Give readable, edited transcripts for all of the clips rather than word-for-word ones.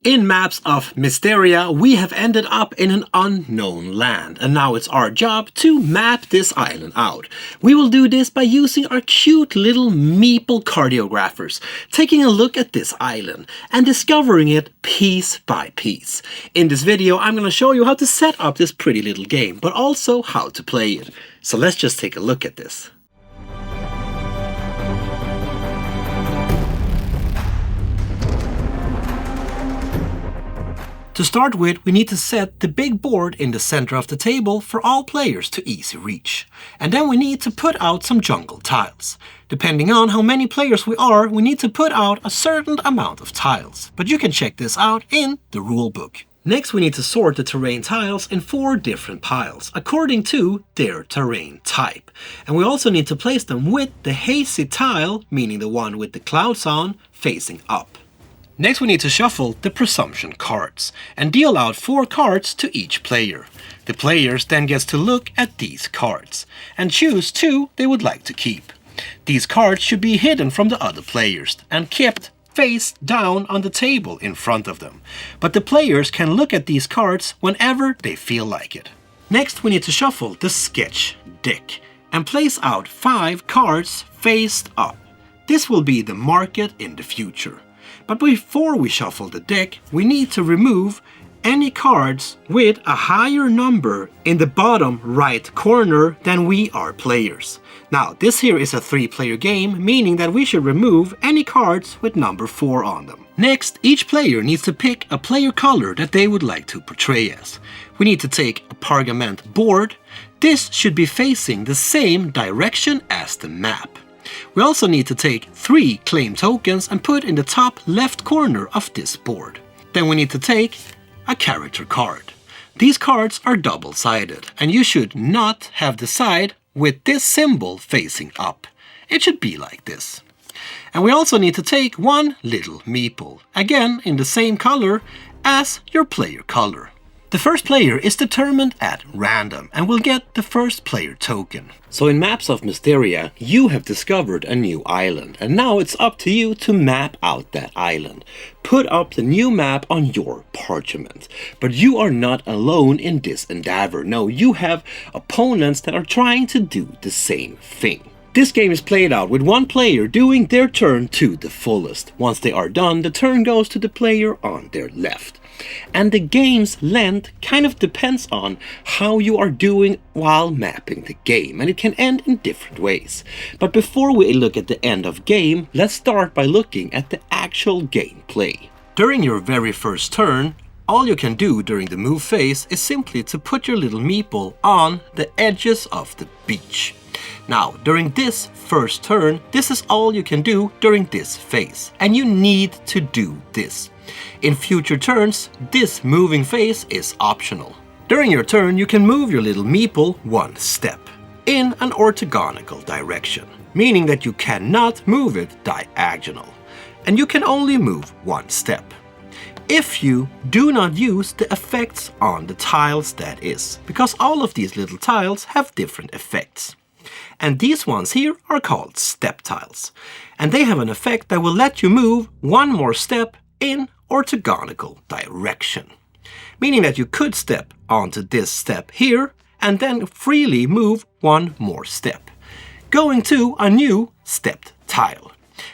In Maps of Misterra, we have ended up in an unknown land, and now it's our job to map this island out. We will do this by using our cute little meeple cartographers, taking a look at this island and discovering it piece by piece. In this video, I'm going to show you how to set up this pretty little game, but also how to play it. So let's just take a look at this. To start with, we need to set the big board in the center of the table for all players to easy reach. And then we need to put out some jungle tiles. Depending on how many players we are, we need to put out a certain amount of tiles. But you can check this out in the rulebook. Next, we need to sort the terrain tiles in 4 different piles, according to their terrain type. And we also need to place them with the hazy tile, meaning the one with the clouds on, facing up. Next, we need to shuffle the presumption cards and deal out 4 cards to each player. The players then gets to look at these cards and choose 2 they would like to keep. These cards should be hidden from the other players and kept face down on the table in front of them. But the players can look at these cards whenever they feel like it. Next, we need to shuffle the sketch deck and place out 5 cards faced up. This will be the market in the future. But before we shuffle the deck, we need to remove any cards with a higher number in the bottom right corner than we are players. Now, this here is a 3-player game, meaning that we should remove any cards with number 4 on them. Next, each player needs to pick a player color that they would like to portray as. We need to take a pergament board. This should be facing the same direction as the map. We also need to take 3 claim tokens and put in the top left corner of this board. Then we need to take a character card. These cards are double-sided, and you should not have the side with this symbol facing up. It should be like this. And we also need to take 1 little meeple, again in the same color as your player color. The first player is determined at random and will get the first player token. So in Maps of Misterra, you have discovered a new island, and now it's up to you to map out that island. Put up the new map on your parchment. But you are not alone in this endeavor. No, you have opponents that are trying to do the same thing. This game is played out with 1 player doing their turn to the fullest. Once they are done, the turn goes to the player on their left. And the game's length kind of depends on how you are doing while mapping the game, and it can end in different ways. But before we look at the end of game, let's start by looking at the actual gameplay. During your very first turn, all you can do during the move phase is simply to put your little meeple on the edges of the beach. Now, during this first turn, this is all you can do during this phase, and you need to do this. In future turns, this moving phase is optional. During your turn, you can move your little meeple 1 step in an orthogonal direction, meaning that you cannot move it diagonal, and you can only move 1 step. If you do not use the effects on the tiles, that is, because all of these little tiles have different effects. And these ones here are called step tiles, and they have an effect that will let you move 1 more step in orthogonal direction, meaning that you could step onto this step here and then freely move 1 more step, going to a new stepped tile,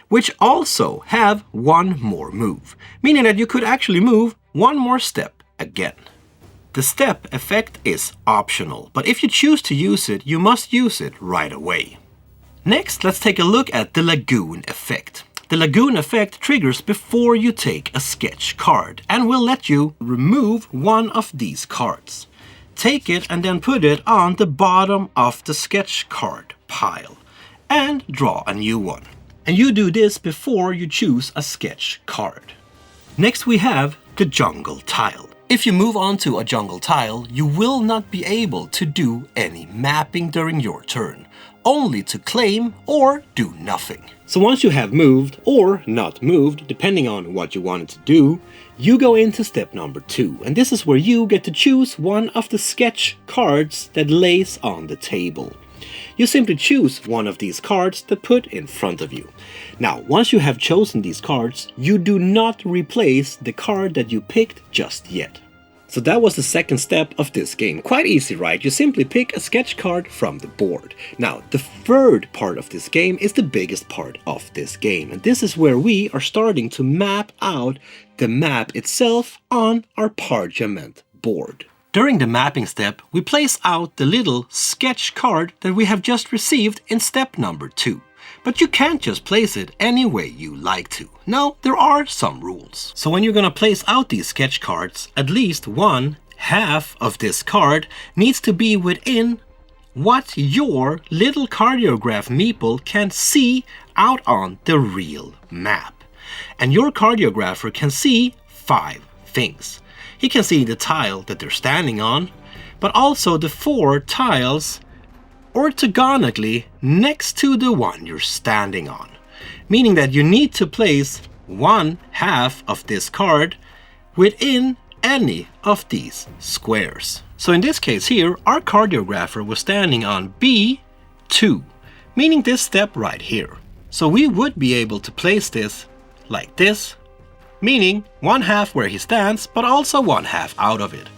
which also have 1 more move, meaning that you could actually move 1 more step again. The step effect is optional, but if you choose to use it, you must use it right away. Next, let's take a look at the lagoon effect. The lagoon effect triggers before you take a sketch card and will let you remove 1 of these cards. Take it and then put it on the bottom of the sketch card pile and draw a new one. And you do this before you choose a sketch card. Next, we have the jungle tile. If you move on to a jungle tile, you will not be able to do any mapping during your turn, only to claim or do nothing. So once you have moved or not moved, depending on what you wanted to do, you go into step number 2, and this is where you get to choose 1 of the sketch cards that lays on the table. You simply choose one of these cards to put in front of you. Now, once you have chosen these cards, you do not replace the card that you picked just yet. So that was the second step of this game. Quite easy, right? You simply pick a sketch card from the board. Now, the third part of this game is the biggest part of this game. And this is where we are starting to map out the map itself on our parchment board. During the mapping step, we place out the little sketch card that we have just received in step number 2. But you can't just place it any way you like to. No, there are some rules. So when you're gonna place out these sketch cards, at least one half of this card needs to be within what your little cardiograph meeple can see out on the real map. And your cardiographer can see 5 things. He can see the tile that they're standing on, but also the 4 tiles orthogonally next to the one you're standing on. Meaning that you need to place one half of this card within any of these squares. So in this case here, our cardiographer was standing on B2, meaning this step right here. So we would be able to place this like this, meaning one half where he stands, but also one half out of it.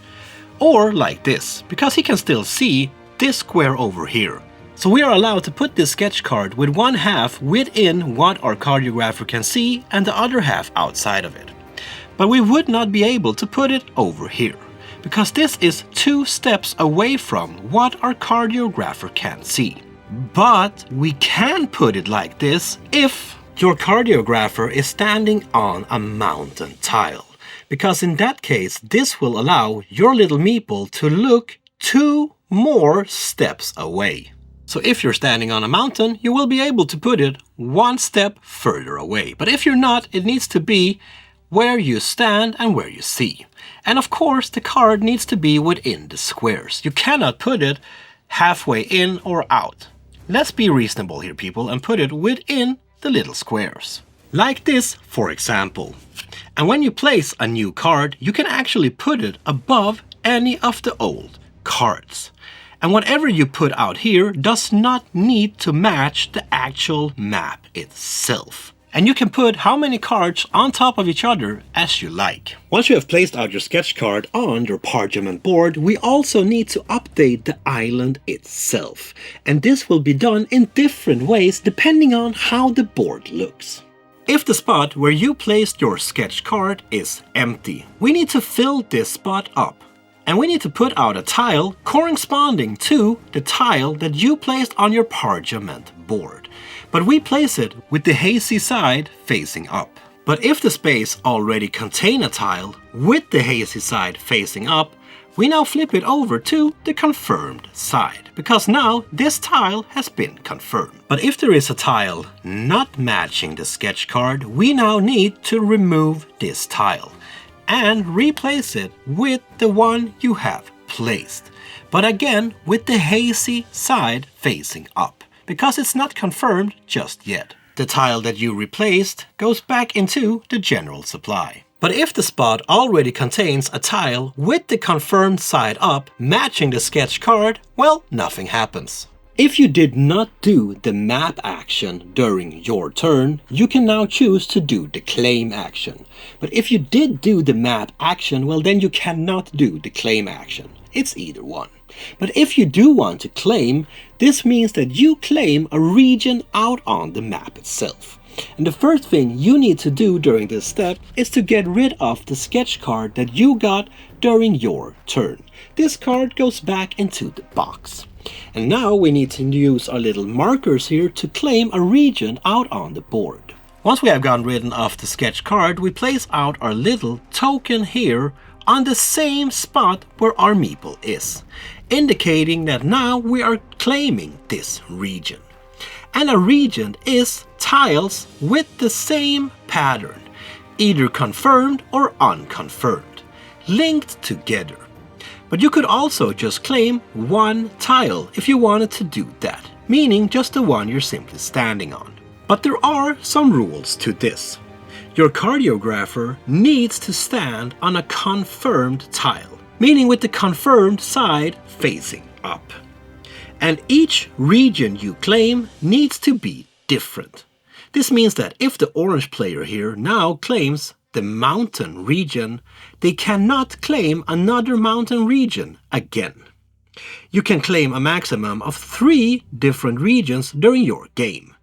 Or like this, because he can still see this square over here. So we are allowed to put this sketch card with one half within what our cardiographer can see and the other half outside of it. But we would not be able to put it over here, because this is 2 steps away from what our cardiographer can see. But we can put it like this if your cardiographer is standing on a mountain tile, because in that case this will allow your little meeple to look 2 more steps away. So if you're standing on a mountain, you will be able to put it 1 step further away. But if you're not, it needs to be where you stand and where you see. And of course, the card needs to be within the squares. You cannot put it halfway in or out. Let's be reasonable here, people, and put it within the little squares. Like this, for example. And when you place a new card, you can actually put it above any of the old cards. And whatever you put out here does not need to match the actual map itself. And you can put how many cards on top of each other as you like. Once you have placed out your sketch card on your parchment board, we also need to update the island itself. And this will be done in different ways depending on how the board looks. If the spot where you placed your sketch card is empty, we need to fill this spot up. And we need to put out a tile corresponding to the tile that you placed on your parchment board. But we place it with the hazy side facing up. But if the space already contains a tile with the hazy side facing up, we now flip it over to the confirmed side, because now this tile has been confirmed. But if there is a tile not matching the sketch card, we now need to remove this tile and replace it with the one you have placed. But again, with the hazy side facing up, because it's not confirmed just yet. The tile that you replaced goes back into the general supply. But if the spot already contains a tile with the confirmed side up matching the sketch card, well, nothing happens. If you did not do the map action during your turn, you can now choose to do the claim action. But if you did do the map action, well, then you cannot do the claim action. It's either one. But if you do want to claim, this means that you claim a region out on the map itself. And the first thing you need to do during this step is to get rid of the sketch card that you got during your turn. This card goes back into the box. And now we need to use our little markers here to claim a region out on the board. Once we have gotten rid of the sketch card, we place out our little token here on the same spot where our meeple is, indicating that now we are claiming this region. And a region is tiles with the same pattern, either confirmed or unconfirmed, linked together. But you could also just claim one tile if you wanted to do that, meaning just the one you're simply standing on. But there are some rules to this. Your cardiographer needs to stand on a confirmed tile, meaning with the confirmed side facing up. And each region you claim needs to be different. This means that if the orange player here now claims the mountain region, they cannot claim another mountain region again. You can claim a maximum of 3 different regions during your game.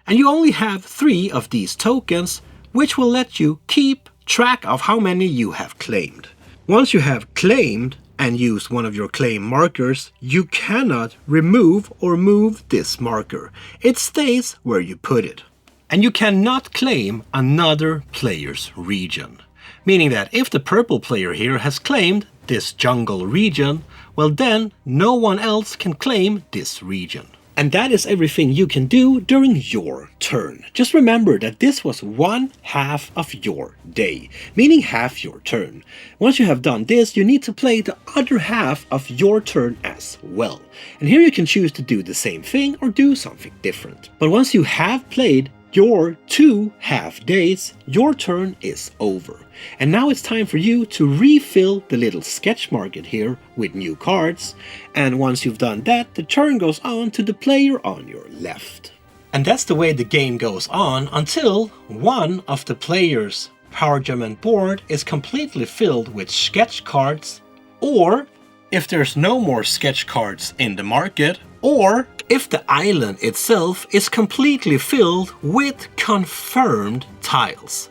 And you only have 3 of these tokens, which will let you keep track of how many you have claimed. Once you have claimed and used one of your claim markers, you cannot remove or move this marker. It stays where you put it. And you cannot claim another player's region. Meaning that if the purple player here has claimed this jungle region, well then no one else can claim this region. And that is everything you can do during your turn. Just remember that this was 1/2 of your day, meaning half your turn. Once you have done this, you need to play the other half of your turn as well. And here you can choose to do the same thing or do something different. But once you have played your 2 half days, your turn is over. And now it's time for you to refill the little sketch market here with new cards. And once you've done that, the turn goes on to the player on your left. And that's the way the game goes on until one of the players' parchment board is completely filled with sketch cards, or if there's no more sketch cards in the market, or if the island itself is completely filled with confirmed tiles.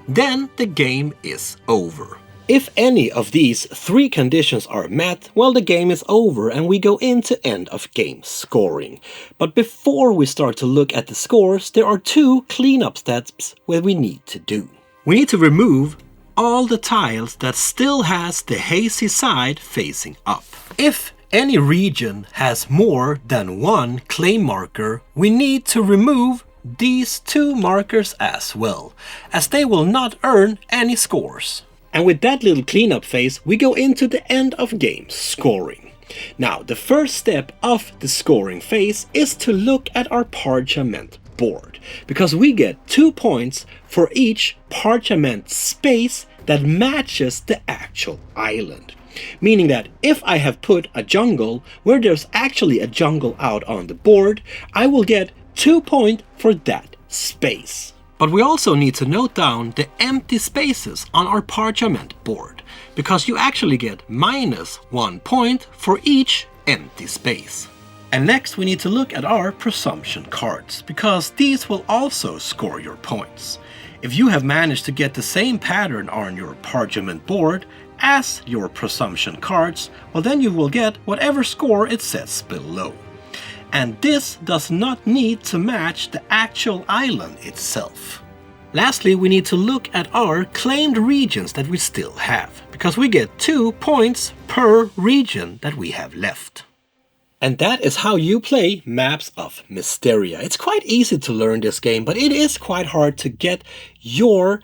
Then the game is over. If any of these 3 conditions are met, well, the game is over and we go into end of game scoring. But before we start to look at the scores, there are 2 cleanup steps where we need to do. We need to remove all the tiles that still has the hazy side facing up. If any region has more than 1 claim marker, we need to remove these 2 markers as well, as they will not earn any scores. And with that little cleanup phase, we go into the end of game scoring. Now, the first step of the scoring phase is to look at our parchment board, because we get 2 points for each parchment space that matches the actual island. Meaning that if I have put a jungle where there's actually a jungle out on the board, I will get 2 points for that space. But we also need to note down the empty spaces on our parchment board, because you actually get -1 point for each empty space. And next we need to look at our presumption cards, because these will also score your points. If you have managed to get the same pattern on your parchment board as your presumption cards, well then you will get whatever score it says below. And this does not need to match the actual island itself. Lastly, we need to look at our claimed regions that we still have, because we get 2 points per region that we have left. And that is how you play Maps of Misterra. It's quite easy to learn this game, but it is quite hard to get your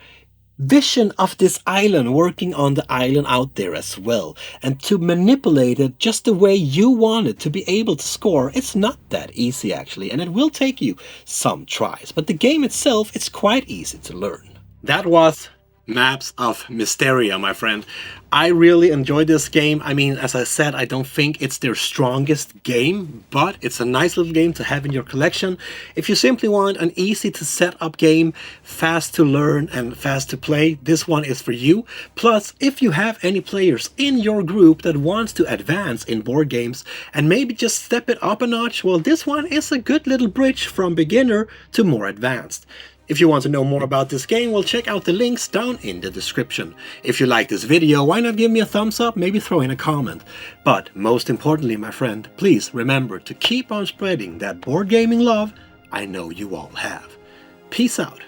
vision of this island working on the island out there as well, and to manipulate it just the way you want it to be able to score. It's not that easy actually, and it will take you some tries, but the game itself is quite easy to learn. That was Maps of Misterra, my friend. I really enjoyed this game. I mean, as I said, I don't think it's their strongest game, but it's a nice little game to have in your collection. If you simply want an easy to set up game, fast to learn and fast to play, this one is for you. Plus, if you have any players in your group that wants to advance in board games and maybe just step it up a notch, well, this one is a good little bridge from beginner to more advanced. If you want to know more about this game, well, check out the links down in the description. If you like this video, why not give me a thumbs up, maybe throw in a comment. But most importantly, my friend, please remember to keep on spreading that board gaming love I know you all have. Peace out.